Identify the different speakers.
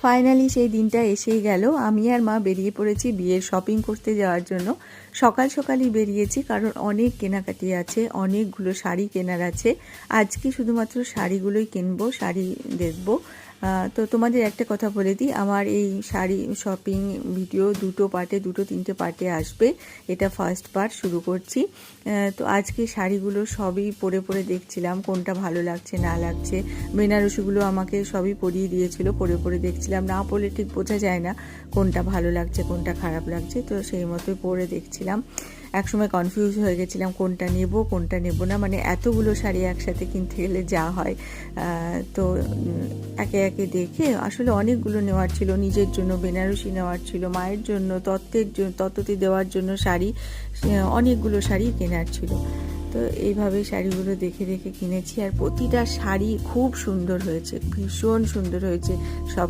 Speaker 1: Finally সেই দিনটা এসেই গেল। আমি আর মা বেরিয়ে পড়েছি বিয়ের শপিং করতে যাওয়ার জন্য। সকাল সকালই বেরিয়েছি, কারণ অনেক কেনাকাটি আছে, অনেকগুলো শাড়ি কেনার আছে। আজকে শুধুমাত্র শাড়িগুলোই কিনবো, শাড়ি দেখবো। তো তোমাদের একটা কথা বলে দিই, আমার এই শাড়ি শপিং ভিডিও দুটো তিনটে পার্টে আসবে। এটা ফার্স্ট পার্ট শুরু করছি। তো আজকে শাড়িগুলো সবই পরে দেখছিলাম কোনটা ভালো লাগছে না লাগছে। বেনারসিগুলো আমাকে সবই পরিয়ে দিয়েছিল, পরে দেখছিলাম। না পরলে ঠিক বোঝা যায় না কোনটা ভালো লাগছে কোনটা খারাপ লাগছে, তো সেই মতোই পরে দেখছিলাম। একসময় কনফিউজ হয়ে গেছিলাম কোনটা নেব না, মানে এতগুলো শাড়ি একসাথে কিনতে গেলে যা হয়। তো একে একে দেখে আসলে অনেকগুলো নেওয়ার ছিল, নিজের জন্য বেনারসি নেওয়ার ছিল, মায়ের জন্য তত্ত্বতে দেওয়ার জন্য শাড়ি, অনেকগুলো শাড়ি কেনার ছিল। তো এইভাবে শাড়িগুলো দেখে কিনেছি, আর প্রতিটা শাড়ি খুব সুন্দর হয়েছে, ভীষণ সুন্দর হয়েছে। সব